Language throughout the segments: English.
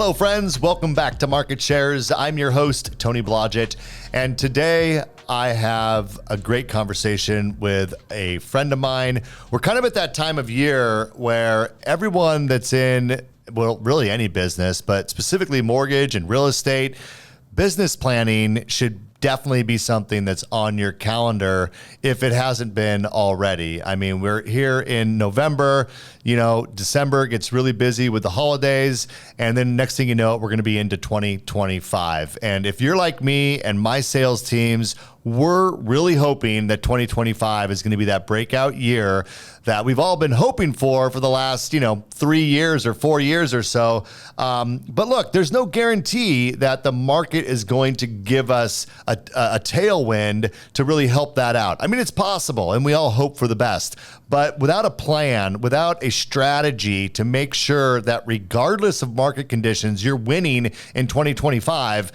Hello, friends. Welcome back to Market Shares. I'm your host, Tony Blodgett, and today I have a great conversation with a friend of mine. We're kind of at that time of year where everyone that's in, well, really any business, but specifically mortgage and real estate, business planning should definitely be something that's on your calendar if it hasn't been already. I mean, we're here in November, December gets really busy with the holidays. And then next thing you know, we're going to be into 2025. And if you're like me and my sales teams, we're really hoping that 2025 is going to be that breakout year that we've all been hoping for the last, 3 years or 4 years or so. But look, there's no guarantee that the market is going to give us a tailwind to really help that out. I mean, it's possible, and we all hope for the best. But without a plan, without a strategy to make sure that regardless of market conditions, you're winning in 2025,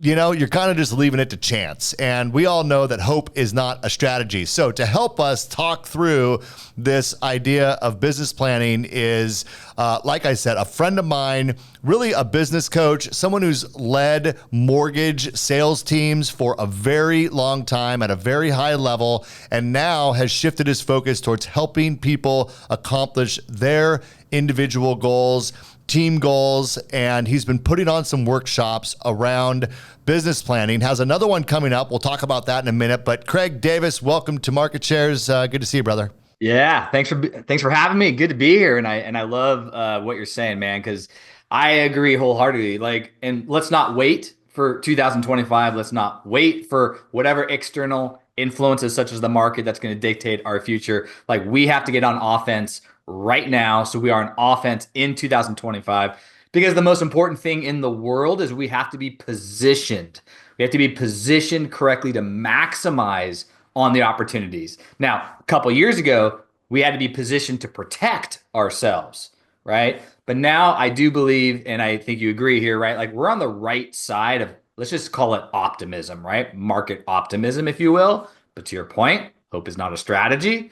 you're kind of just leaving it to chance. And we all know that hope is not a strategy. So to help us talk through this idea of business planning is, like I said, a friend of mine, really a business coach, someone who's led mortgage sales teams for a very long time at a very high level, and now has shifted his focus towards helping people accomplish their individual goals, team goals, and he's been putting on some workshops around business planning. Has another one coming up. We'll talk about that in a minute. But Craig Davis, welcome to Market Shares. Good to see you, brother. Yeah, thanks for having me. Good to be here, and I love what you're saying, man, because I agree wholeheartedly. And let's not wait for 2025. Let's not wait for whatever external influences, such as the market, that's going to dictate our future. Like, we have to get on offense right now, so we are on offense in 2025. Because the most important thing in the world is we have to be positioned. We have to be positioned correctly to maximize on the opportunities. Now, a couple years ago, we had to be positioned to protect ourselves, right? But now I do believe, and I think you agree here, right? Like, we're on the right side of, let's just call it optimism, right? Market optimism, if you will. But to your point, hope is not a strategy.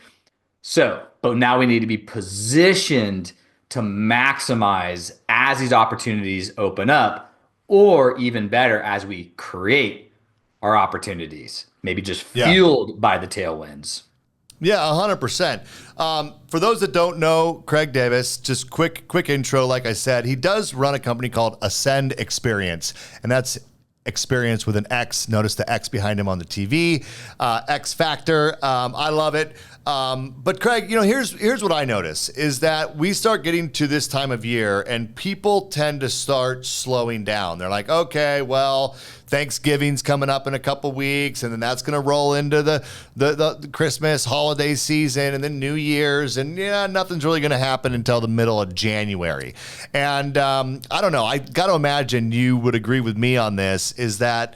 But now we need to be positioned to maximize as these opportunities open up, or even better, as we create our opportunities, maybe just fueled by the tailwinds. Yeah, 100%. For those that don't know, Craig Davis, just quick intro. Like I said, he does run a company called Ascend Experience, and that's experience with an X. Notice the X behind him on the TV. X Factor. I love it. But Craig, here's what I notice is that we start getting to this time of year and people tend to start slowing down. They're like, okay, well, Thanksgiving's coming up in a couple weeks, and then that's going to roll into the Christmas holiday season, and then New Year's, and nothing's really going to happen until the middle of January. And I don't know. I got to imagine you would agree with me on this. Is that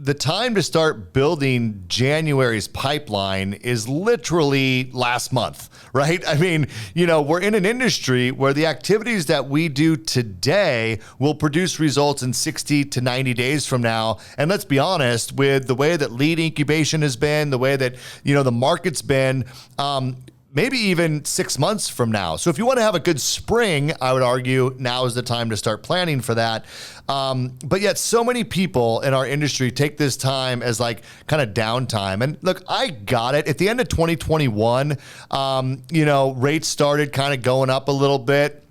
the time to start building January's pipeline is literally last month, right? I mean, we're in an industry where the activities that we do today will produce results in 60 to 90 days from now. And let's be honest, with the way that lead incubation has been, the way that, the market's been, maybe even 6 months from now. So if you want to have a good spring, I would argue now is the time to start planning for that. But yet so many people in our industry take this time as like kind of downtime. And look, I got it. At the end of 2021, rates started kind of going up a little bit.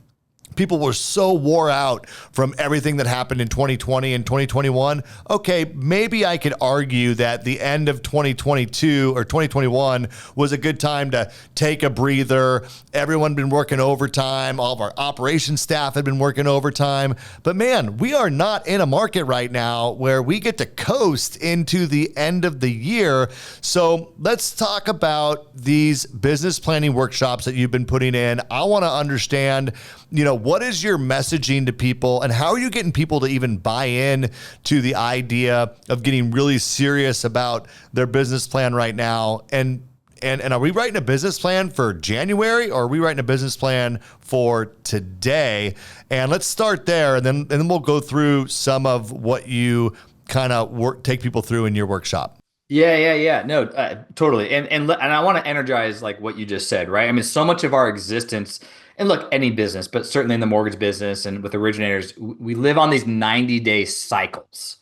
People were so wore out from everything that happened in 2020 and 2021. Okay, maybe I could argue that the end of 2022 or 2021 was a good time to take a breather. Everyone had been working overtime. All of our operations staff had been working overtime. But man, we are not in a market right now where we get to coast into the end of the year. So let's talk about these business planning workshops that you've been putting in. I want to understand, what is your messaging to people, and how are you getting people to even buy in to the idea of getting really serious about their business plan right now? And are we writing a business plan for January, or are we writing a business plan for today? And let's start there, and then we'll go through some of what you kind of take people through in your workshop. Yeah. No, totally. And I want to energize like what you just said, right? I mean, so much of our existence and look, any business, but certainly in the mortgage business and with originators, we live on these 90-day cycles.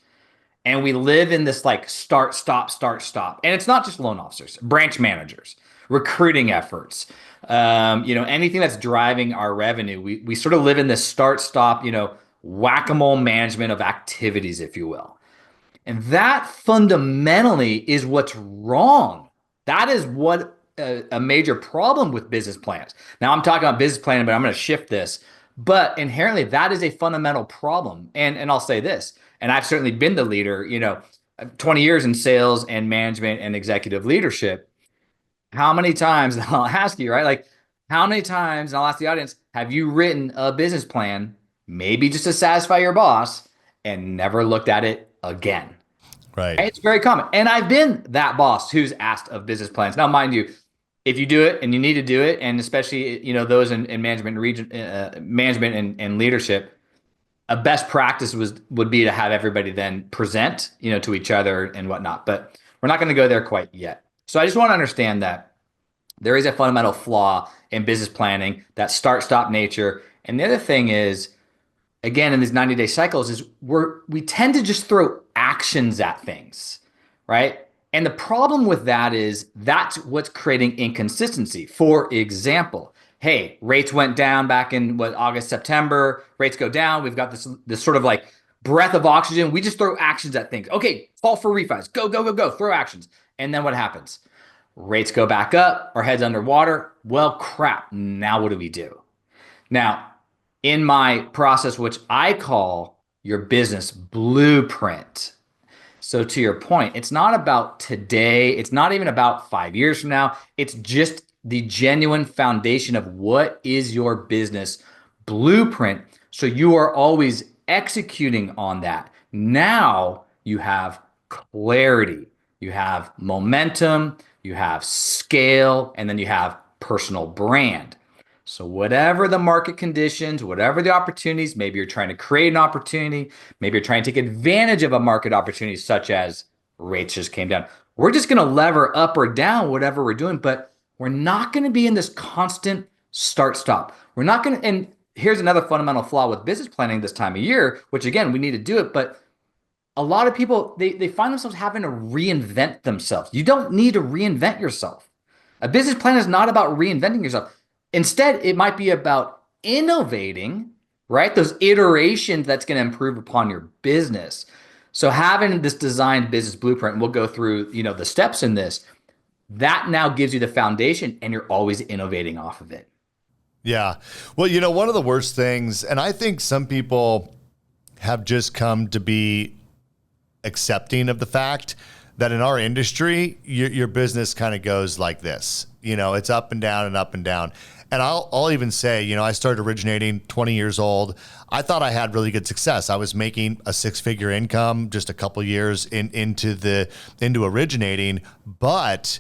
And we live in this like start, stop, start, stop. And it's not just loan officers, branch managers, recruiting efforts, anything that's driving our revenue. We sort of live in this start, stop, whack-a-mole management of activities, if you will. And that fundamentally is what's wrong. That is what a major problem with business plans. Now I'm talking about business planning, but I'm going to shift this. But inherently, that is a fundamental problem. And I'll say this, and I've certainly been the leader, 20 years in sales and management and executive leadership. How many times, and I'll ask you, right? Like, how many times, and I'll ask the audience, have you written a business plan, maybe just to satisfy your boss, and never looked at it again? Right. It's very common. And I've been that boss who's asked of business plans. Now, mind you, if you do it and you need to do it, and especially, those in management and management and leadership, a best practice would be to have everybody then present, to each other and whatnot. But we're not going to go there quite yet. So I just want to understand that there is a fundamental flaw in business planning, that start-stop nature. And the other thing is, again, in these 90-day cycles, is we tend to just throw actions at things, right? And the problem with that is that's what's creating inconsistency. For example, hey, rates went down back in August, September, rates go down. We've got this sort of like breath of oxygen. We just throw actions at things. Okay, call for refis, go, go, go, go, throw actions. And then what happens? Rates go back up, our head's underwater. Well, crap, now what do we do? Now, in my process, which I call your business blueprint. So to your point, it's not about today. It's not even about 5 years from now. It's just the genuine foundation of what is your business blueprint. So you are always executing on that. Now you have clarity, you have momentum, you have scale, and then you have personal brand. So whatever the market conditions, whatever the opportunities, maybe you're trying to create an opportunity, maybe you're trying to take advantage of a market opportunity such as rates just came down. We're just going to lever up or down whatever we're doing, but we're not going to be in this constant start-stop. We're not going to, and here's another fundamental flaw with business planning this time of year, which again, we need to do it, but a lot of people, they find themselves having to reinvent themselves. You don't need to reinvent yourself. A business plan is not about reinventing yourself. Instead, it might be about innovating, right? Those iterations that's going to improve upon your business. So having this designed business blueprint, and we'll go through, the steps in this, that now gives you the foundation and you're always innovating off of it. Yeah. Well, one of the worst things, and I think some people have just come to be accepting of the fact that in our industry, your business kind of goes like this. It's up and down and up and down. And I'll even say, I started originating 20 years old. I thought I had really good success. I was making a 6-figure income just a couple years into originating, but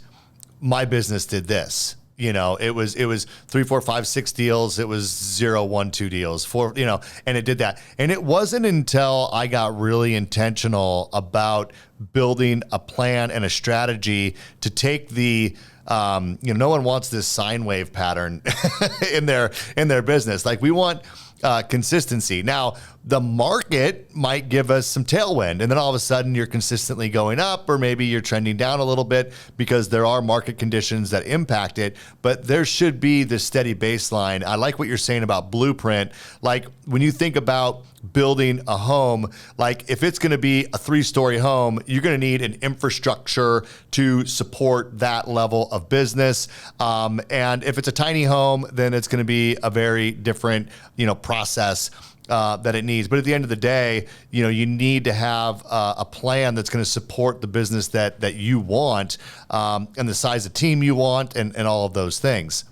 my business did this. It was 3, 4, 5, 6 deals. It was 0, 1, 2 deals, 4, and it did that. And it wasn't until I got really intentional about building a plan and a strategy to take the no one wants this sine wave pattern in their business. Like we want consistency. Now, the market might give us some tailwind, and then all of a sudden you're consistently going up, or maybe you're trending down a little bit because there are market conditions that impact it, but there should be this steady baseline. I like what you're saying about blueprint. Like when you think about building a home, like if it's going to be a 3-story home, you're going to need an infrastructure to support that level of business. And if it's a tiny home, then it's going to be a very different, process that it needs. But at the end of the day, you need to have a plan that's going to support the business that you want, and the size of team you want, and all of those things.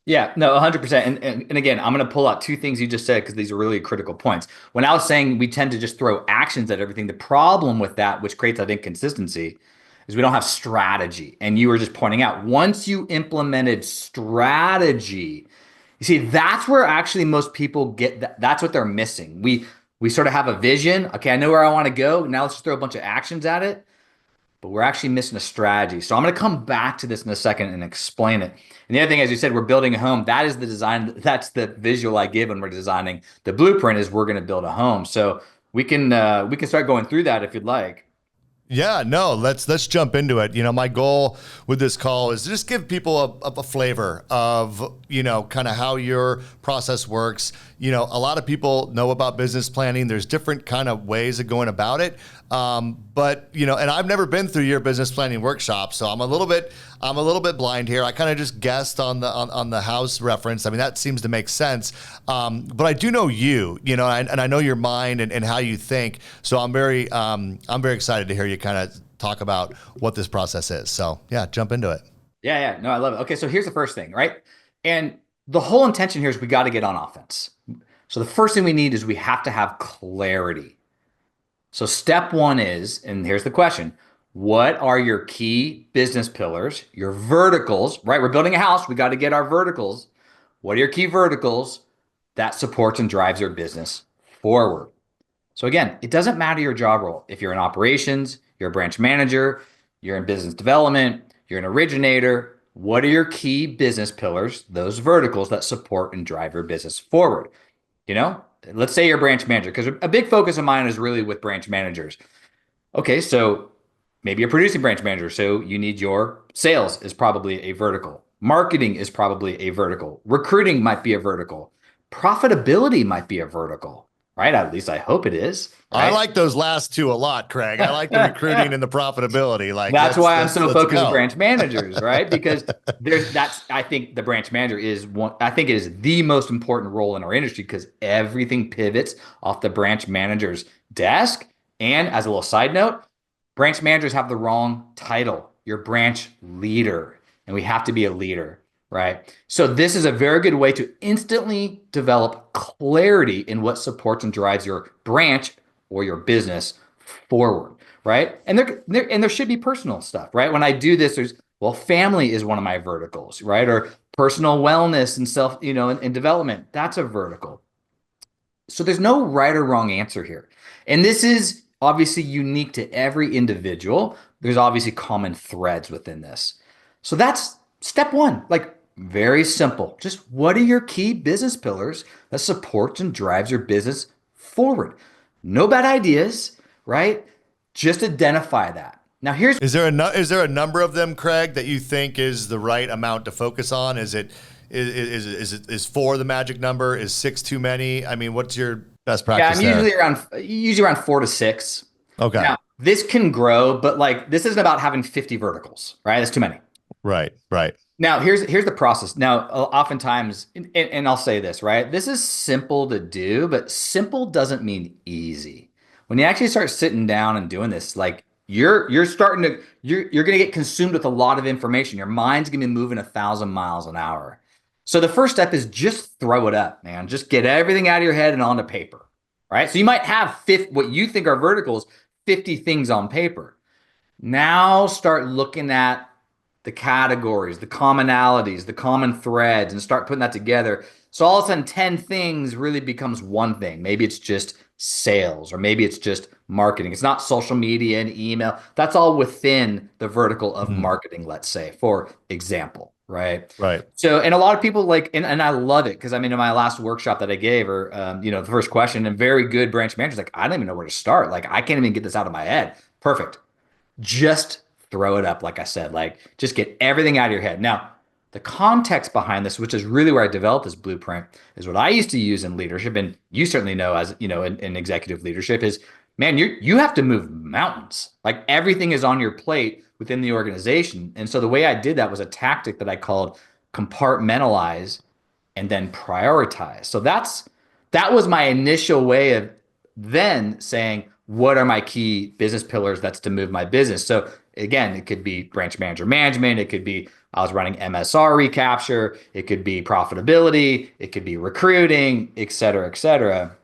Yeah, no, 100%. And again, I'm going to pull out 2 things you just said because these are really critical points. When I was saying we tend to just throw actions at everything, the problem with that, which creates, I think, consistency, is we don't have strategy. And you were just pointing out, once you implemented strategy, you see, that's where actually most people get that. That's what they're missing. We sort of have a vision. Okay, I know where I want to go. Now let's just throw a bunch of actions at it. but we're actually missing a strategy. So I'm going to come back to this in a second and explain it. And the other thing, as you said, we're building a home. That is the design. That's the visual I give when we're designing the blueprint is we're going to build a home. So we can start going through that if you'd like. Yeah, no, let's jump into it. My goal with this call is to just give people a flavor of, kind of how your process works. A lot of people know about business planning. There's different kind of ways of going about it. But, and I've never been through your business planning workshop, so I'm a little bit blind here. I kind of just guessed on the house reference. I mean, that seems to make sense. But I do know and I know your mind and how you think. So I'm very excited to hear you kind of talk about what this process is. So yeah, jump into it. Yeah. No, I love it. Okay, so here's the first thing, right? And the whole intention here is we got to get on offense. So the first thing we need is we have to have clarity. So step one is, and here's the question, what are your key business pillars, your verticals, right? We're building a house. We got to get our verticals. What are your key verticals that supports and drives your business forward? So again, it doesn't matter your job role. If you're in operations, you're a branch manager, you're in business development, you're an originator, what are your key business pillars, those verticals that support and drive your business forward? Let's say you're a branch manager, because a big focus of mine is really with branch managers. Okay, so maybe you're a producing branch manager, so you need your sales is probably a vertical. Marketing is probably a vertical. Recruiting might be a vertical. Profitability might be a vertical, right? At least I hope it is, I right? like those last two a lot, Craig. I like the recruiting and the profitability. Like That's why I'm so let's focused on go. branch managers, right? Because I think the branch manager is one, I think it is the most important role in our industry because everything pivots off the branch manager's desk. And as a little side note, branch managers have the wrong title. You're branch leader, and we have to be a leader, right? So this is a very good way to instantly develop clarity in what supports and drives your branch or your business forward, right? And there should be personal stuff, right? When I do this, family is one of my verticals, right? Or personal wellness and self, and development. That's a vertical. So there's no right or wrong answer here. And this is obviously unique to every individual. There's obviously common threads within this. So that's step one, like very simple. Just what are your key business pillars that supports and drives your business forward? No bad ideas, right? Just identify that. Now here's Is there a number of them, Craig, that you think is the right amount to focus on? Is 4 the magic number? Is 6 too many? I mean, what's your best yeah, practice I'm there? usually around 4 to 6. Okay. Now, this can grow, but like this isn't about having 50 verticals, right? That's too many. Right. Right. Now, here's the process. Now, oftentimes, and I'll say this, right? This is simple to do, but simple doesn't mean easy. When you actually start sitting down and doing this, like you're gonna get consumed with a lot of information. Your mind's gonna be moving 1,000 miles an hour. So the first step is just throw it up, man. Just get everything out of your head and onto paper, right? So you might have what you think are verticals, 50 things on paper. Now start looking at the categories, the commonalities, the common threads, and start putting that together. So all of a sudden, 10 things really becomes one thing. Maybe it's just sales, or maybe it's just marketing. It's not social media and email. That's all within the vertical of Mhm. marketing, let's say, for example, right? Right. So, and a lot of people like, and I love it because I mean, in my last workshop that I gave, or the first question, and very good branch managers like, I don't even know where to start. Like, I can't even get this out of my head. Perfect. Just throw it up, like I said, like just get everything out of your head. Now, the context behind this, which is really where I developed this blueprint, is what I used to use in leadership, and you certainly know as in executive leadership is, man, you have to move mountains. Like everything is on your plate within the organization, and so the way I did that was a tactic that I called compartmentalize and then prioritize. So that was my initial way of then saying, what are my key business pillars that's to move my business? So again, it could be branch manager management. It could be I was running MSR recapture. It could be profitability. It could be recruiting, et cetera, et cetera.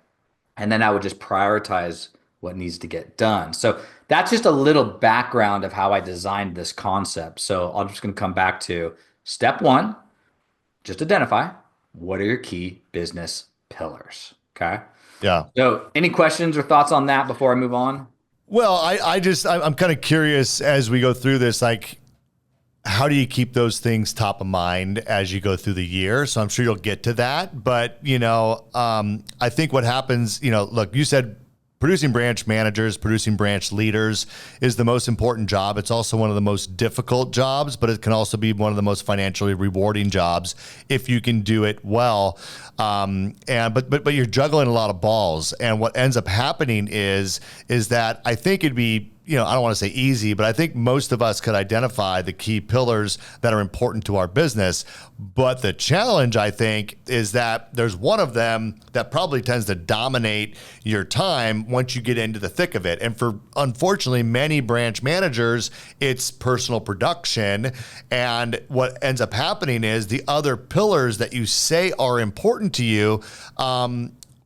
And then I would just prioritize what needs to get done. So that's just a little background of how I designed this concept. So I'm just going to come back to step one, just identify what are your key business pillars. Okay. Yeah. So any questions or thoughts on that before I move on? Well, I'm kind of curious as we go through this, like, how do you keep those things top of mind as you go through the year? So I'm sure you'll get to that. But, I think what happens, look, you said producing branch managers, producing branch leaders is the most important job. It's also one of the most difficult jobs, but it can also be one of the most financially rewarding jobs if you can do it well. But you're juggling a lot of balls. And what ends up happening is that I think it'd be, I don't want to say easy, but I think most of us could identify the key pillars that are important to our business. But the challenge, I think, is that there's one of them that probably tends to dominate your time once you get into the thick of it. And for, unfortunately, many branch managers, it's personal production. And what ends up happening is the other pillars that you say are important to you,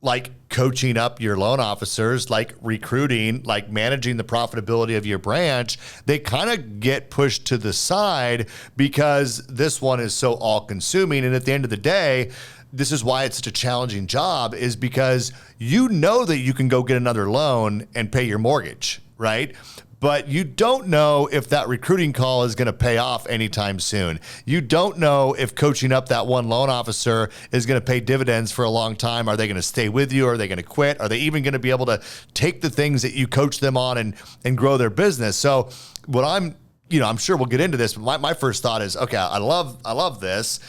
like coaching up your loan officers, like recruiting, like managing the profitability of your branch, they kind of get pushed to the side because this one is so all consuming. And at the end of the day, this is why it's such a challenging job, is because you know that you can go get another loan and pay your mortgage, right? But you don't know if that recruiting call is going to pay off anytime soon. You don't know if coaching up that one loan officer is going to pay dividends for a long time. Are they going to stay with you? Are they going to quit? Are they even going to be able to take the things that you coach them on and grow their business? So what I'm sure we'll get into this, but my first thought is, okay, I love this.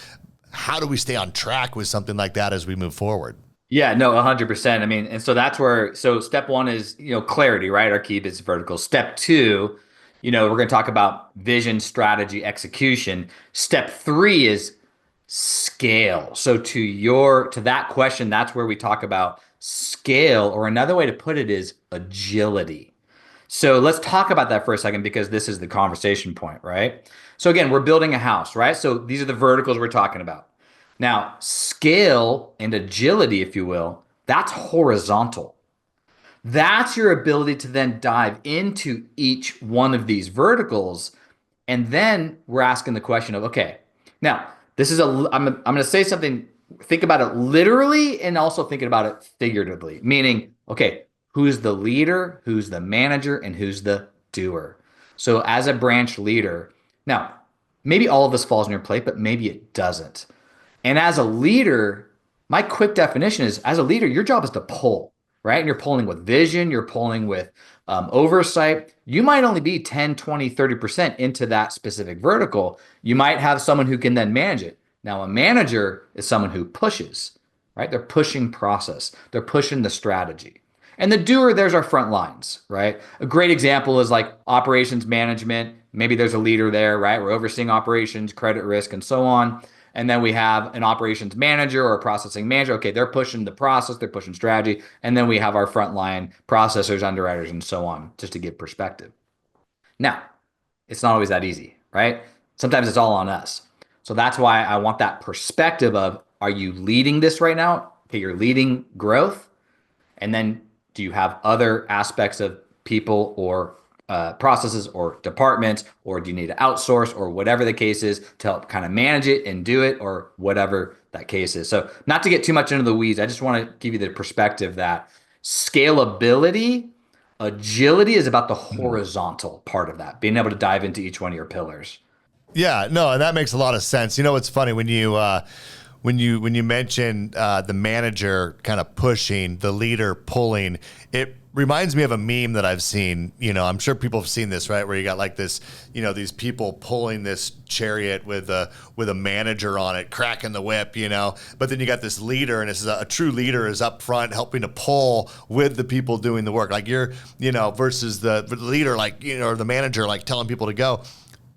How do we stay on track with something like that as we move forward? Yeah, no, 100%. I mean, and so that's where, so step one is, clarity, right? Our key business verticals. Step two, we're going to talk about vision, strategy, execution. Step three is scale. So to that question, that's where we talk about scale, or another way to put it is agility. So let's talk about that for a second, because this is the conversation point, right? So again, we're building a house, right? So these are the verticals we're talking about. Now, scale and agility, if you will, that's horizontal. That's your ability to then dive into each one of these verticals. And then we're asking the question of, okay, now this is I'm going to say something, think about it literally and also thinking about it figuratively, meaning, okay, who's the leader, who's the manager, and who's the doer? So as a branch leader, now, maybe all of this falls on your plate, but maybe it doesn't. And as a leader, my quick definition is, as a leader, your job is to pull, right? And you're pulling with vision, you're pulling with oversight. You might only be 10, 20, 30% into that specific vertical. You might have someone who can then manage it. Now, a manager is someone who pushes, right? They're pushing process. They're pushing the strategy. And the doer, there's our front lines, right? A great example is like operations management. Maybe there's a leader there, right? We're overseeing operations, credit risk, and so on. And then we have an operations manager or a processing manager. Okay, they're pushing the process, they're pushing strategy. And then we have our frontline processors, underwriters, and so on, just to give perspective. Now, it's not always that easy, right? Sometimes it's all on us. So that's why I want that perspective of, are you leading this right now? Okay, you're leading growth. And then do you have other aspects of people or processes or departments, or do you need to outsource, or whatever the case is, to help kind of manage it and do it, or whatever that case is. So not to get too much into the weeds, I just want to give you the perspective that scalability, agility is about the horizontal part of that, being able to dive into each one of your pillars. Yeah, no, and that makes a lot of sense. It's funny when you mention the manager kind of pushing, the leader pulling, it reminds me of a meme that I've seen. I'm sure people have seen this, right? Where you got like this, these people pulling this chariot with a manager on it, cracking the whip, but then you got this leader, and it's a true leader is up front helping to pull with the people doing the work. Like you're, versus the leader, like, or the manager, like telling people to go.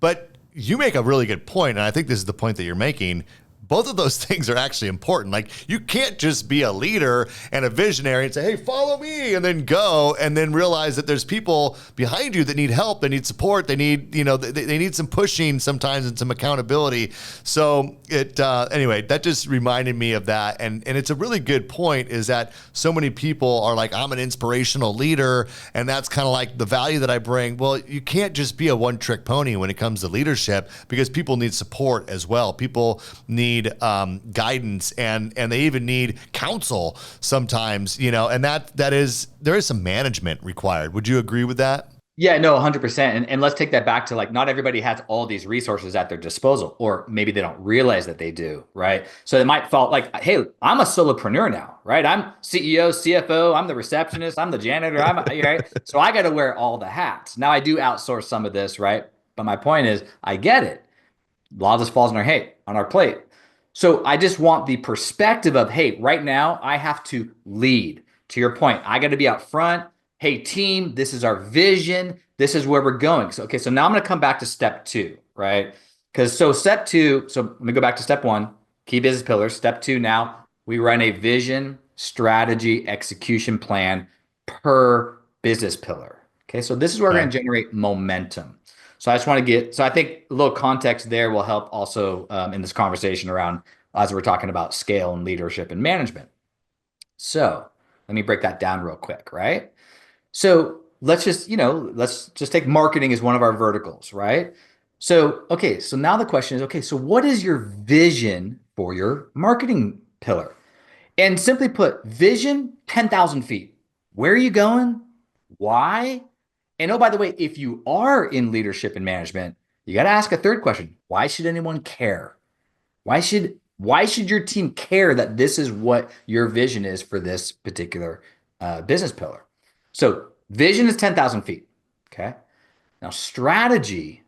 But you make a really good point, and I think this is the point that you're making. Both of those things are actually important. Like, you can't just be a leader and a visionary and say, hey, follow me, and then go, and then realize that there's people behind you that need help, they need support, they need, they need some pushing sometimes and some accountability. So anyway, that just reminded me of that. And it's a really good point, is that so many people are like, I'm an inspirational leader, and that's kind of like the value that I bring. Well, you can't just be a one-trick pony when it comes to leadership, because people need support as well. People need need guidance, and they even need counsel sometimes, and there is some management required. Would you agree with that? Yeah, no, 100%. And let's take that back to like, not everybody has all these resources at their disposal, or maybe they don't realize that they do, right? So it might fall like, hey, I'm a solopreneur now, right? I'm CEO, CFO, I'm the receptionist, I'm the janitor, right? So I got to wear all the hats. Now I do outsource some of this, right? But my point is, I get it. A lot of this falls on our plate. So I just want the perspective of, hey, right now I have to lead. To your point, I got to be out front. Hey, team, this is our vision. This is where we're going. So, okay, so now I'm going to come back to step two, right? Step two, so let me go back to step one, key business pillars. Step two, now we run a vision, strategy, execution plan per business pillar. Okay, so this is where we're going to generate momentum. So I just want to so I think a little context there will help also in this conversation around as we're talking about scale and leadership and management. So let me break that down real quick, right? So let's just take marketing as one of our verticals, right? So, okay, so now the question is, okay, so what is your vision for your marketing pillar? And simply put, vision, 10,000 feet. Where are you going? Why? And oh, by the way, if you are in leadership and management, you got to ask a third question. Why should anyone care? Why should your team care that this is what your vision is for this particular business pillar? So vision is 10,000 feet. Okay. Now strategy,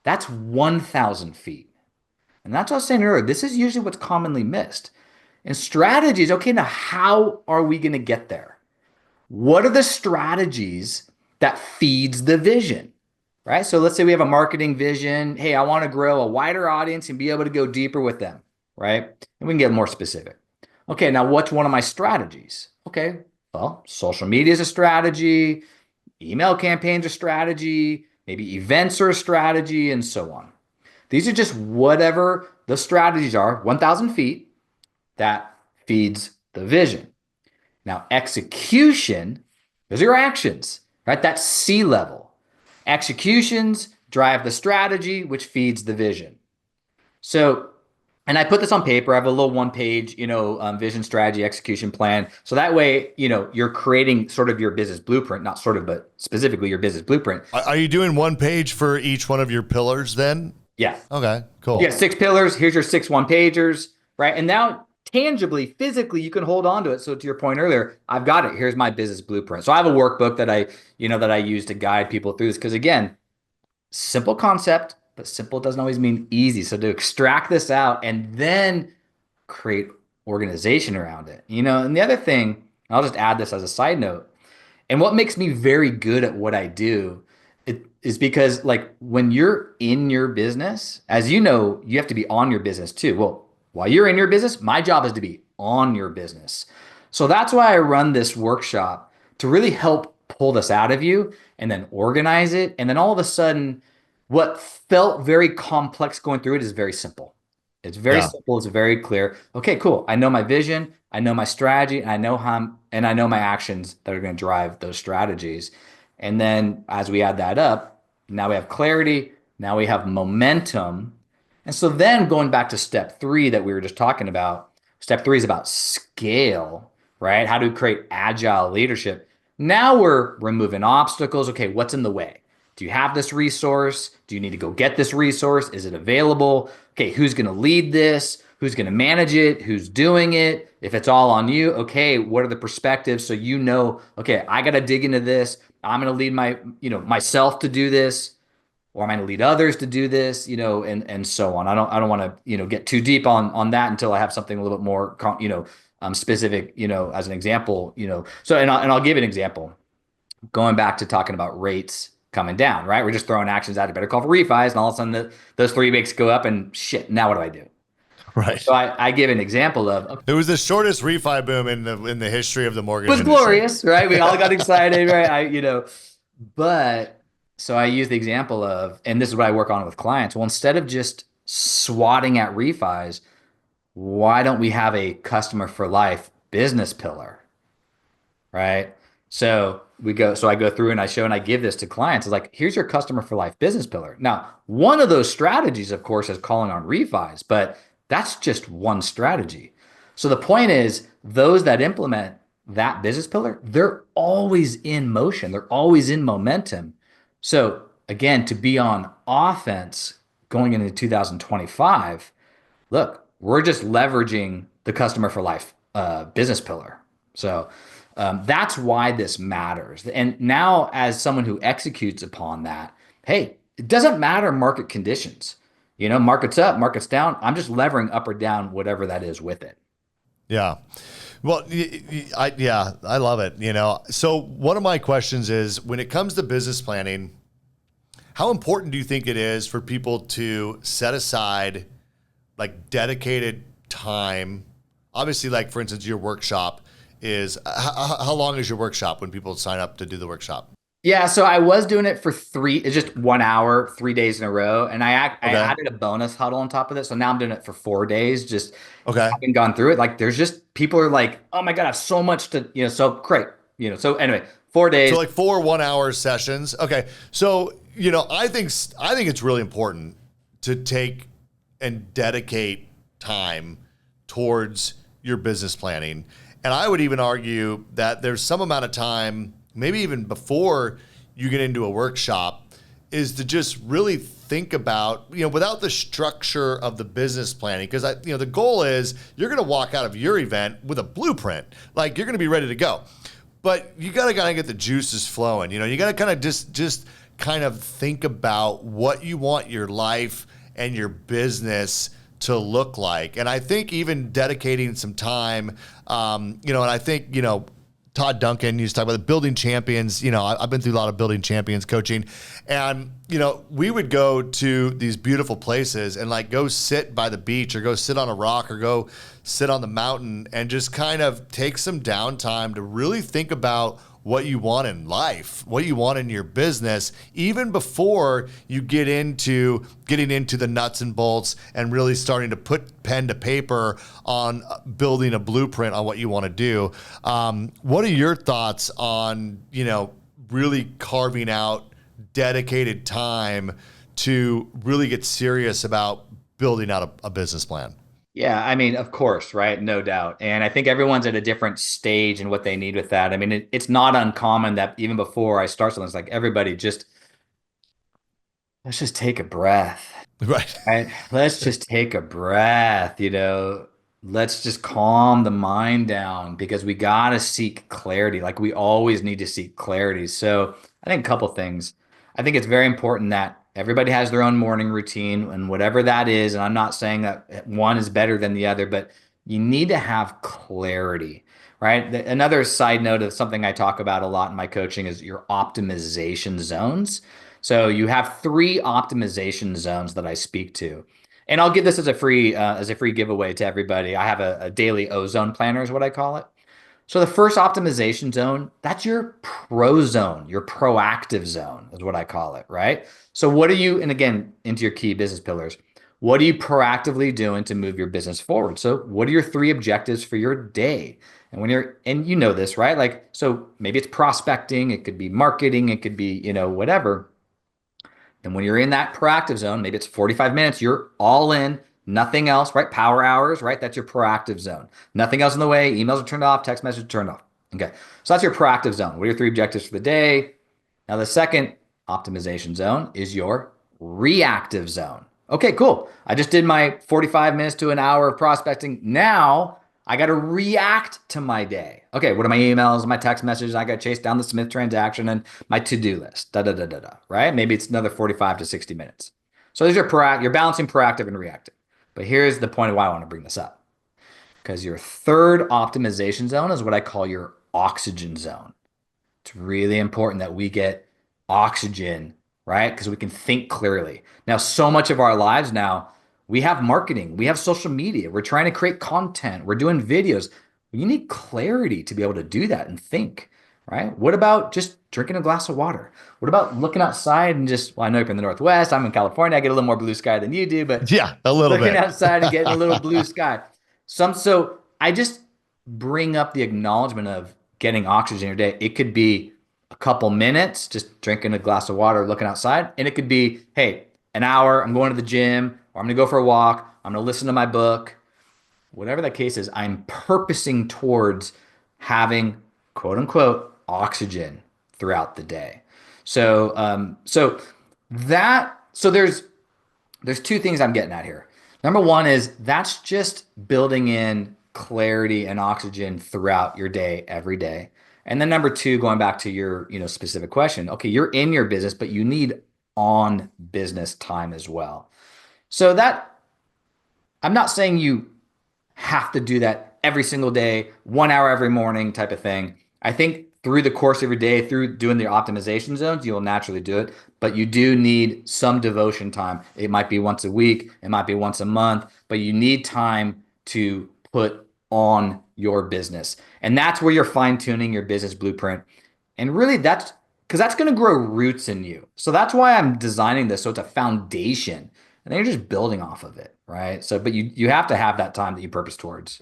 that's 1,000 feet. And that's what I was saying earlier. This is usually what's commonly missed. And strategy is, okay, now how are we going to get there? What are the strategies that feeds the vision, right? So let's say we have a marketing vision. Hey, I want to grow a wider audience and be able to go deeper with them, right? And we can get more specific. Okay, now what's one of my strategies? Okay, well, social media is a strategy, email campaigns are a strategy, maybe events are a strategy, and so on. These are just whatever the strategies are, 1,000 feet, that feeds the vision. Now, execution, those are your actions, right? That's C level. Executions drive the strategy, which feeds the vision. So, and I put this on paper. I have a little one-page, vision, strategy, execution plan. So that way, you're creating sort of your business blueprint, not sort of, but specifically your business blueprint. Are you doing one page for each one of your pillars then? Yeah. Okay, cool. Yeah, 6 pillars. Here's your 6 one-pagers, right? And now tangibly, physically, you can hold on to it. So to your point earlier, I've got it. Here's my business blueprint. So I have a workbook that I use to guide people through this. Because again, simple concept, but simple doesn't always mean easy. So to extract this out and then create organization around it. And the other thing, I'll just add this as a side note, and what makes me very good at what I do is because like when you're in your business, as you know, you have to be on your business too. Well, while you're in your business, my job is to be on your business. So that's why I run this workshop to really help pull this out of you and then organize it. And then all of a sudden, what felt very complex going through it is very simple. It's very simple. It's very clear. Okay, cool. I know my vision. I know my strategy. And I know and I know my actions that are going to drive those strategies. And then as we add that up, now we have clarity. Now we have momentum. And so then going back to step 3 that we were just talking about, step 3 is about scale, right? How do we create agile leadership? Now we're removing obstacles. Okay, what's in the way? Do you have this resource? Do you need to go get this resource? Is it available? Okay, who's going to lead this? Who's going to manage it? Who's doing it? If it's all on you, okay, what are the perspectives? So okay, I got to dig into this. I'm going to lead myself to do this, or I'm going to lead others to do this, and so on. I don't want to, get too deep on that until I have something a little bit more, specific, as an example, So, and I'll give an example. Going back to talking about rates coming down, right? We're just throwing actions out. You better call for refis, and all of a sudden those 3 weeks go up, and shit. Now what do I do? Right. So I give an example of. Okay, it was the shortest refi boom in the history of the mortgage. It was industry. Glorious, right? We all got excited, right? But so I use the example of, and this is what I work on with clients. Well, instead of just swatting at refis, why don't we have a customer for life business pillar, right? So I go through and I show and I give this to clients. It's like, here's your customer for life business pillar. Now, one of those strategies, of course, is calling on refis, but That's just one strategy. So the point is, those that implement that business pillar, they're always in motion, they're always in momentum. So again, to be on offense going into 2025, look, we're just leveraging the customer for life business pillar. So that's why this matters. And now, as someone who executes upon that, hey, it doesn't matter market conditions. Market's up, market's down. I'm just levering up or down, whatever that is with it. Yeah. Well, I love it. So one of my questions is, when it comes to business planning, how important do you think it is for people to set aside like dedicated time? Obviously, like for instance, your workshop is how long is your workshop when people sign up to do the workshop? Yeah, so I was doing it for it's just 1 hour, 3 days in a row, and I Okay. added a bonus huddle on top of it. So now I'm doing it for 4 days. Just Okay. having gone through it, like there's just people are like, oh my God, I have so much to, so great, So anyway, 4 days. So like 4 1 hour sessions. Okay. So, I think it's really important to take and dedicate time towards your business planning. And I would even argue that there's some amount of time, maybe even before you get into a workshop, is to just really think about, without the structure of the business planning, because the goal is you're going to walk out of your event with a blueprint, like you're going to be ready to go. But you got to kind of get the juices flowing. You got to kind of just kind of think about what you want your life and your business to look like. And I think even dedicating some time, and I think, Todd Duncan used to talk about the building champions. I've been through a lot of building champions coaching, and, we would go to these beautiful places and like go sit by the beach or go sit on a rock or go sit on the mountain and just kind of take some downtime to really think about what you want in life, what you want in your business, even before you get into getting into the nuts and bolts and really starting to put pen to paper on building a blueprint on what you want to do. What are your thoughts on, really carving out dedicated time to really get serious about building out a business plan? Yeah, I mean, of course, right? No doubt. And I think everyone's at a different stage in what they need with that. I mean, it's not uncommon that even before I start something, it's like everybody just let's just take a breath. Right. Right? Let's just take a breath, Let's just calm the mind down because we got to seek clarity. Like we always need to seek clarity. So I think a couple things. I think it's very important that everybody has their own morning routine and whatever that is. And I'm not saying that one is better than the other, but you need to have clarity, right? Another side note of something I talk about a lot in my coaching is your optimization zones. So you have three optimization zones that I speak to. And I'll give this as a free giveaway to everybody. I have a daily ozone planner is what I call it. So the first optimization zone, that's your pro zone, your proactive zone is what I call it, right? So what are you, and again, into your key business pillars, what are you proactively doing to move your business forward? So what are your three objectives for your day? And and you know this, right? Like, so maybe it's prospecting, it could be marketing, it could be, whatever. And when you're in that proactive zone, maybe it's 45 minutes, you're all in, nothing else, right? Power hours, right? That's your proactive zone. Nothing else in the way. Emails are turned off, text messages are turned off. Okay. So that's your proactive zone. What are your three objectives for the day? Now, the second optimization zone is your reactive zone. Okay, cool. I just did my 45 minutes to an hour of prospecting. Now I got to react to my day. Okay, what are my emails, my text messages? I got to chase down the Smith transaction and my to-do list. Da da da da da. Right? Maybe it's another 45 to 60 minutes. So these are you're balancing proactive and reactive. But here's the point of why I want to bring this up. Because your third optimization zone is what I call your oxygen zone. It's really important that we get oxygen, right? Because we can think clearly. Now, so much of our lives now, we have marketing, we have social media, we're trying to create content, we're doing videos. You need clarity to be able to do that and think, right? What about just drinking a glass of water? What about looking outside and well, I know you're in the Northwest, I'm in California, I get a little more blue sky than you do, but Yeah, a little looking bit. outside and getting a little blue sky. So I just bring up the acknowledgement of getting oxygen in your day. It could be a couple minutes, just drinking a glass of water, looking outside. And it could be, hey, an hour, I'm going to the gym, or I'm going to go for a walk, I'm going to listen to my book, whatever that case is, I'm purposing towards having quote unquote oxygen throughout the day. So there's two things I'm getting at here. Number one is that's just building in clarity and oxygen throughout your day, every day. And then number two, going back to your, specific question, okay, you're in your business, but you need on business time as well. So that I'm not saying you have to do that every single day, 1 hour every morning type of thing. I think through the course of your day, through doing the optimization zones, you'll naturally do it. But you do need some devotion time. It might be once a week, it might be once a month, but you need time to put on your business. And that's where you're fine tuning your business blueprint. And really, that's because that's going to grow roots in you. So that's why I'm designing this. So it's a foundation. And then you're just building off of it, right? So, but you have to have that time that you purpose towards.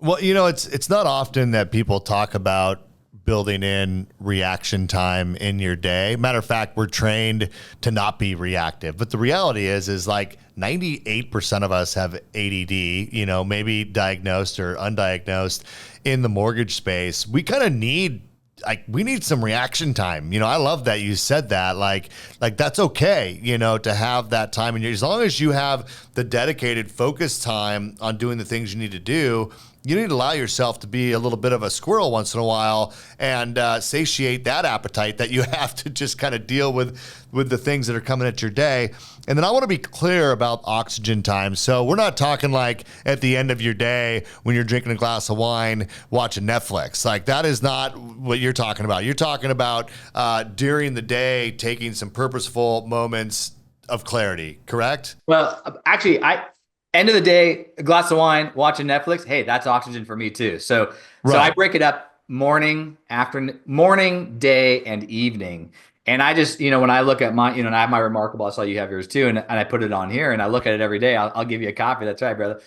Well, it's not often that people talk about building in reaction time in your day. Matter of fact, we're trained to not be reactive. But the reality is like 98% of us have ADD, maybe diagnosed or undiagnosed in the mortgage space. We kind of need we need some reaction time. I love that you said that. Like that's okay, to have that time. And as long as you have the dedicated focus time on doing the things you need to do, you need to allow yourself to be a little bit of a squirrel once in a while and satiate that appetite that you have to just kind of deal with the things that are coming at your day. And then I want to be clear about oxygen time. So we're not talking like at the end of your day when you're drinking a glass of wine, watching Netflix. Like that is not what you're talking about. You're talking about during the day, taking some purposeful moments of clarity, correct? Well, actually, end of the day, a glass of wine, watching Netflix. Hey, that's oxygen for me too. So I break it up morning, afternoon, morning, day, and evening. And I just, when I look at my, and I have my Remarkable, I saw you have yours too, and I put it on here and I look at it every day. I'll give you a copy. That's right, brother.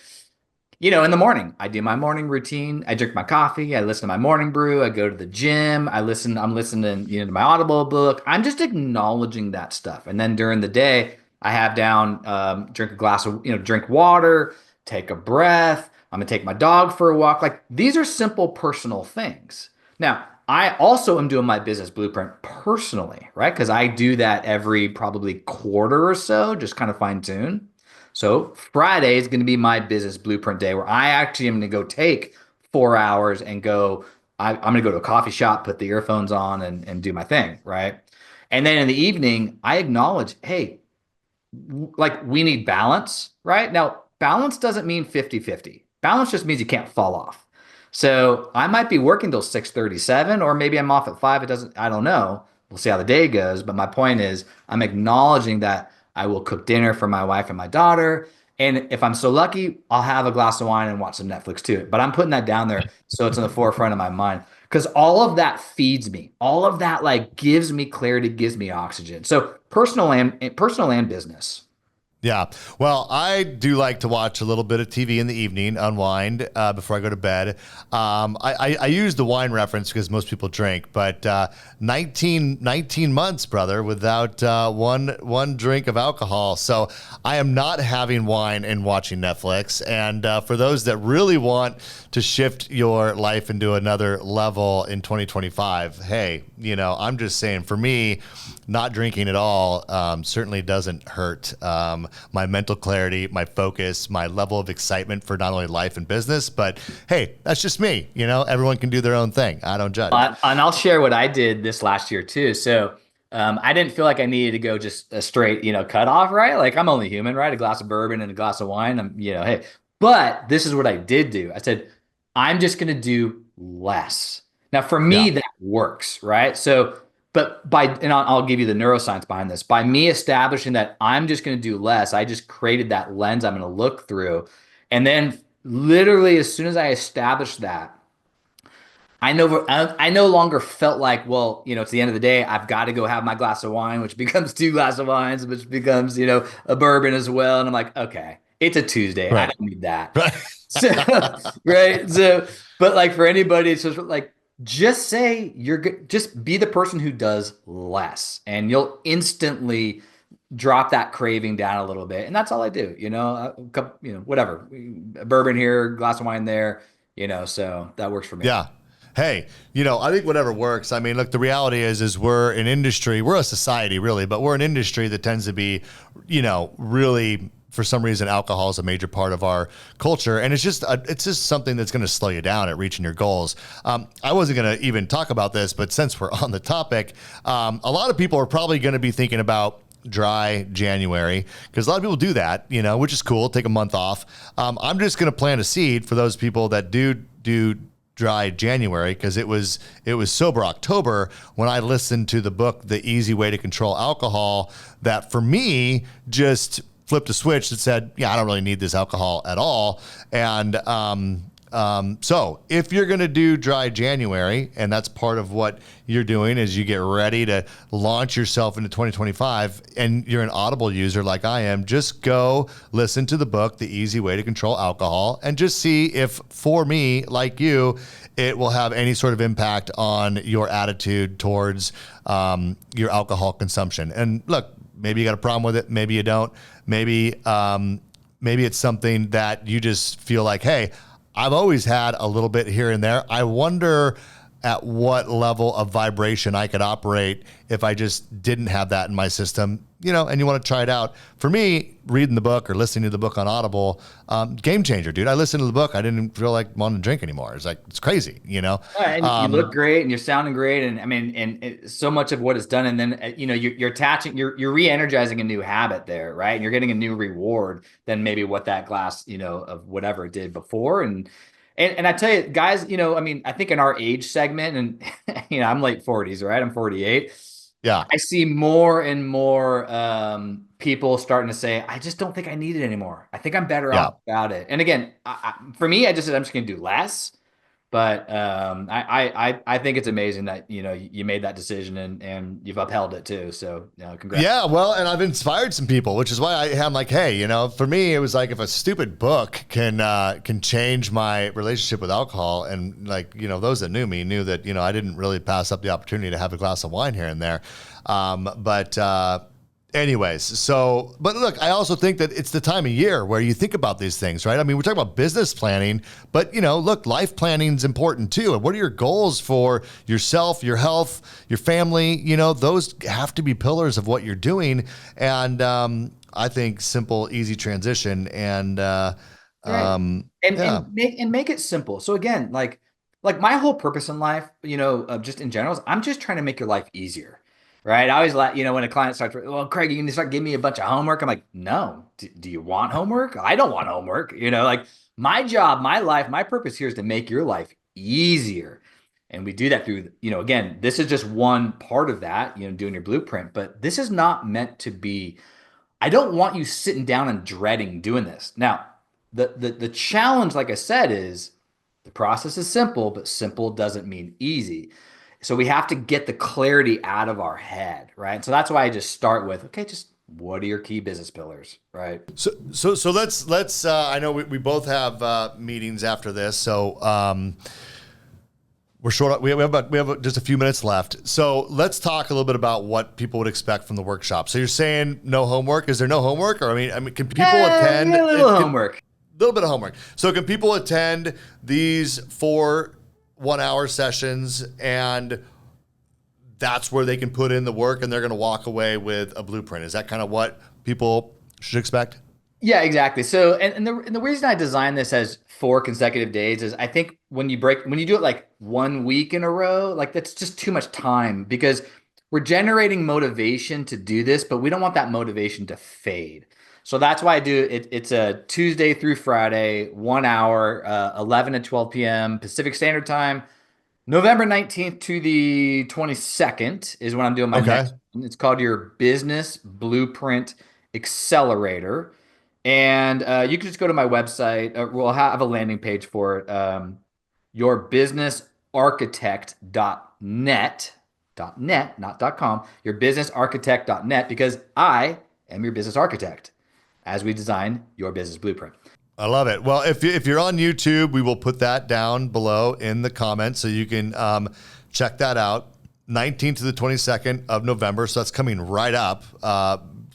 In the morning, I do my morning routine. I drink my coffee. I listen to my morning brew. I go to the gym. I'm listening, to my Audible book. I'm just acknowledging that stuff. And then during the day, I have down, drink a glass of, drink water, take a breath. I'm gonna take my dog for a walk. Like these are simple personal things. Now, I also am doing my business blueprint personally, right? Because I do that every probably quarter or so, just kind of fine tune. So Friday is going to be my business blueprint day where I actually am going to go take 4 hours and I'm going to go to a coffee shop, put the earphones on and do my thing, right? And then in the evening, I acknowledge, hey, like we need balance, right? Now, balance doesn't mean 50-50. Balance just means you can't fall off. So I might be working till 6:37, or maybe I'm off at 5. I don't know. We'll see how the day goes. But my point is I'm acknowledging that I will cook dinner for my wife and my daughter. And if I'm so lucky, I'll have a glass of wine and watch some Netflix too. But I'm putting that down there so it's in the forefront of my mind because all of that feeds me. All of that like gives me clarity, gives me oxygen. So personal and business. Yeah. Well, I do like to watch a little bit of TV in the evening, unwind before I go to bed. I use the wine reference because most people drink, but 19 months, brother, without one drink of alcohol. So I am not having wine and watching Netflix. And for those that really want to shift your life into another level in 2025, hey, I'm just saying for me, not drinking at all certainly doesn't hurt my mental clarity, my focus, my level of excitement for not only life and business, but hey, that's just me. Everyone can do their own thing. I don't judge. And I'll share what I did this last year too. So I didn't feel like I needed to go just a straight, cut off, right? Like I'm only human, right? A glass of bourbon and a glass of wine. Hey, but this is what I did do. I said, I'm just going to do less. Now for me, that works, right? So but and I'll give you the neuroscience behind this. By me establishing that I'm just going to do less, I just created that lens I'm going to look through. And then literally as soon as I established that, I no longer felt like, well, it's the end of the day. I've got to go have my glass of wine, which becomes 2 glasses of wines, which becomes, a bourbon as well. And I'm like, okay, it's a Tuesday. Right. I don't need that. Right. So, right. So, but like for anybody, it's just like, just say just be the person who does less and you'll instantly drop that craving down a little bit. And that's all I do, a couple, whatever, a bourbon here, glass of wine there, so that works for me. Yeah. Hey, I think whatever works. I mean, look, the reality is we're an industry, we're a society really, but we're an industry that tends to be, really, for some reason, alcohol is a major part of our culture. And it's just something that's going to slow you down at reaching your goals. I wasn't going to even talk about this, but since we're on the topic, a lot of people are probably going to be thinking about dry January, because a lot of people do that, which is cool. Take a month off. I'm just going to plant a seed for those people that do dry January, because it was sober October when I listened to the book, The Easy Way to Control Alcohol, that for me just flipped a switch that said, yeah, I don't really need this alcohol at all. And so if you're going to do dry January, and that's part of what you're doing as you get ready to launch yourself into 2025, and you're an Audible user like I am, just go listen to the book, The Easy Way to Control Alcohol, and just see if, for me, like you, it will have any sort of impact on your attitude towards your alcohol consumption. And look, maybe you got a problem with it. Maybe you don't. Maybe it's something that you just feel like, hey, I've always had a little bit here and there. I wonder at what level of vibration I could operate if I just didn't have that in my system, and you want to try it out. For me, reading the book or listening to the book on Audible, game changer, dude. I listened to the book. I didn't feel like wanting to drink anymore. It's like, it's crazy, And you look great and you're sounding great. And I mean, so much of what is done. And then, you're attaching, you're re-energizing a new habit there, right? And you're getting a new reward than maybe what that glass, of whatever it did before. And I tell you, guys, I think in our age segment, and, I'm late 40s, right? I'm 48. Yeah. I see more and more people starting to say, I just don't think I need it anymore. I think I'm better off without it. And again, for me, I just said, I'm just going to do less. But I think it's amazing that, you made that decision and you've upheld it too. So, congrats. Yeah, well, and I've inspired some people, which is why I'm like, hey, for me, it was like, if a stupid book can change my relationship with alcohol, and like, those that knew me knew that, I didn't really pass up the opportunity to have a glass of wine here and there. Anyways, but look, I also think that it's the time of year where you think about these things, right? I mean, we're talking about business planning, but look, life planning is important too. And what are your goals for yourself, your health, your family? Those have to be pillars of what you're doing. And I think simple, easy transition and make it simple. So again, like my whole purpose in life, just in general, is I'm just trying to make your life easier. Right. I always like, when a client starts, well, Craig, you can start giving me a bunch of homework. I'm like, no, do you want homework? I don't want homework. Like my job, my life, my purpose here is to make your life easier. And we do that through, again, this is just one part of that, doing your blueprint, but this is not meant to be, I don't want you sitting down and dreading doing this. Now, the challenge, like I said, is the process is simple, but simple doesn't mean easy. So we have to get the clarity out of our head, right? So that's why I just start with, okay, just what are your key business pillars, right? So let's I know we both have meetings after this, so we're short. We have just a few minutes left. So let's talk a little bit about what people would expect from the workshop. So you're saying no homework? Is there no homework, or I mean, can people attend? A little homework. A little bit of homework. So can people attend these 4 1-hour sessions, and that's where they can put in the work and they're going to walk away with a blueprint? Is that kind of what people should expect? Yeah, exactly. So, and the reason I designed this as 4 consecutive days is I think when you do it like 1 week in a row, like that's just too much time, because we're generating motivation to do this, but we don't want that motivation to fade. So that's why I do it. It's a Tuesday through Friday, 1 hour, 11 to 12 p.m. Pacific Standard Time. November 19th to the 22nd is when I'm doing my next one. It's called your Business Blueprint Accelerator. And you can just go to my website. We'll have a landing page for it. Yourbusinessarchitect.net, not .com, yourbusinessarchitect.net, because I am your business architect as we design your business blueprint. I love it. Well, if you're on YouTube, we will put that down below in the comments so you can check that out. 19th to the 22nd of November. So that's coming right up.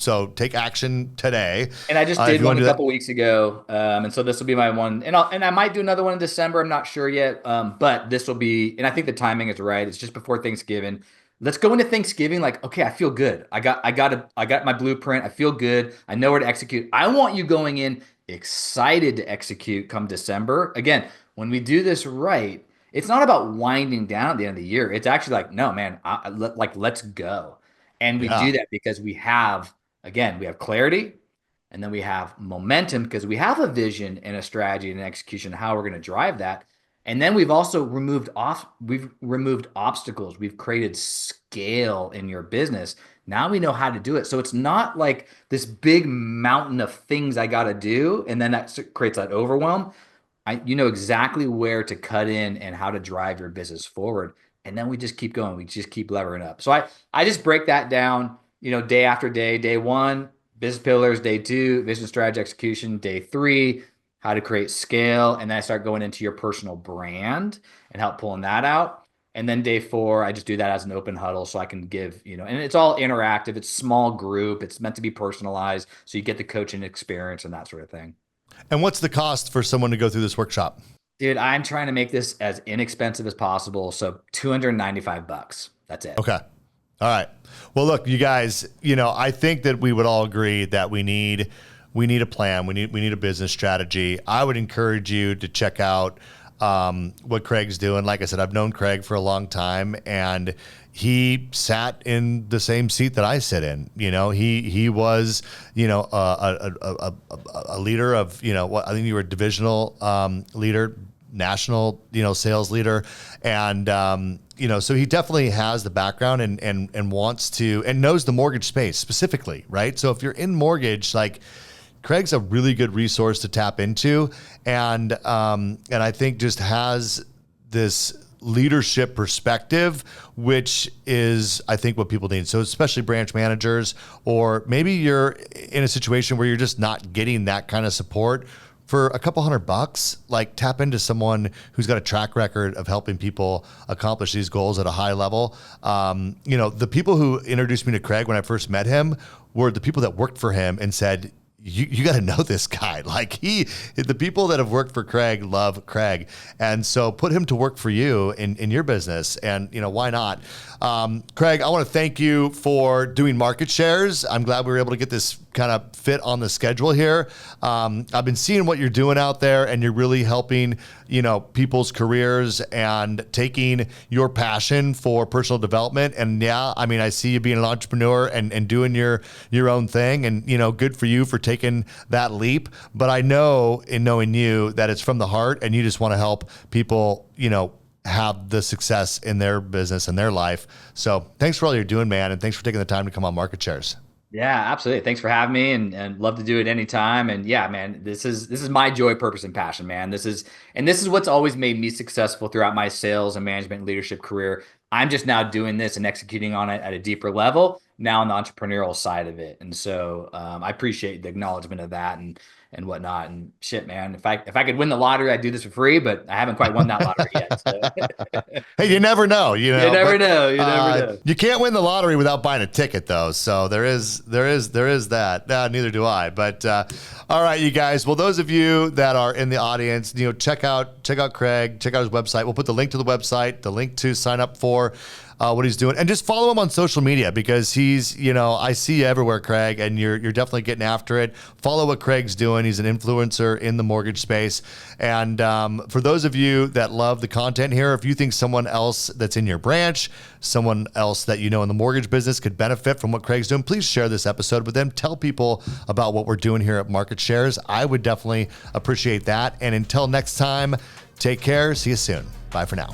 So take action today. And I just If did you one want to a do that. couple weeks ago, and so this will be my one, and I might do another one in December. I'm not sure yet, but this will be, and I think the timing is right. It's just before Thanksgiving. Let's go into Thanksgiving like, okay, I feel good. I got my blueprint. I feel good. I know where to execute. I want you going in excited to execute come December. Again, when we do this right, it's not about winding down at the end of the year. It's actually like, no, man, let's go. And we Yeah. do that because again, we have clarity. And then we have momentum because we have a vision and a strategy and an execution of how we're going to drive that. And then we've removed obstacles. We've created scale in your business. Now we know how to do it. So it's not like this big mountain of things I got to do. And then that creates that overwhelm. You know exactly where to cut in and how to drive your business forward. And then we just keep going. We just keep levering up. So I just break that down, day after day. Day one, business pillars. Day two, vision, strategy, execution. Day three, how to create scale. And then I start going into your personal brand and help pulling that out. And then day four, I just do that as an open huddle so I can give, and it's all interactive. It's small group. It's meant to be personalized. So you get the coaching experience and that sort of thing. And what's the cost for someone to go through this workshop? Dude, I'm trying to make this as inexpensive as possible. So $295. That's it. Okay. All right. Well, look, you guys, I think that we would all agree that we need a plan. We need a business strategy. I would encourage you to check out what Craig's doing. Like I said, I've known Craig for a long time, and he sat in the same seat that I sit in. He was, a leader of, I think you were a divisional leader, national, sales leader. And, so he definitely has the background and wants to, and knows the mortgage space specifically, right? So if you're in mortgage, like, Craig's a really good resource to tap into, and I think just has this leadership perspective, which is, I think, what people need. So especially branch managers, or maybe you're in a situation where you're just not getting that kind of support. For a couple $100, like, tap into someone who's got a track record of helping people accomplish these goals at a high level. The people who introduced me to Craig when I first met him were the people that worked for him and said, you got to know this guy. Like, the people that have worked for Craig love Craig. And so put him to work for you in your business. And, why not? Craig, I want to thank you for doing market shares. I'm glad we were able to get this kind of fit on the schedule here. I've been seeing what you're doing out there, and you're really helping, people's careers and taking your passion for personal development. And yeah, I mean, I see you being an entrepreneur and doing your own thing, and, good for you for taking that leap. But I know, in knowing you, that it's from the heart, and you just want to help people, have the success in their business and their life. So thanks for all you're doing, man. And thanks for taking the time to come on Market Shares. Yeah, absolutely. Thanks for having me, and love to do it anytime. And yeah, man, this is my joy, purpose, and passion, man. This is what's always made me successful throughout my sales and management and leadership career. I'm just now doing this and executing on it at a deeper level now on the entrepreneurial side of it. And so I appreciate the acknowledgement of that and whatnot. And shit, man, if I could win the lottery, I'd do this for free, but I haven't quite won that lottery yet. So. Hey, you never know. You never know. You never know. You can't win the lottery without buying a ticket, though. So there is that. Neither do I. But all right, you guys. Well, those of you that are in the audience, check out Craig. Check out his website. We'll put the link to the website, the link to sign up for what he's doing, and just follow him on social media, because he's, I see you everywhere, Craig, and you're definitely getting after it. Follow what Craig's doing. He's an influencer in the mortgage space. And for those of you that love the content here, if you think someone else that's in your branch, someone else that in the mortgage business could benefit from what Craig's doing, please share this episode with them. Tell people about what we're doing here at Market Shares. I would definitely appreciate that. And until next time, take care. See you soon. Bye for now.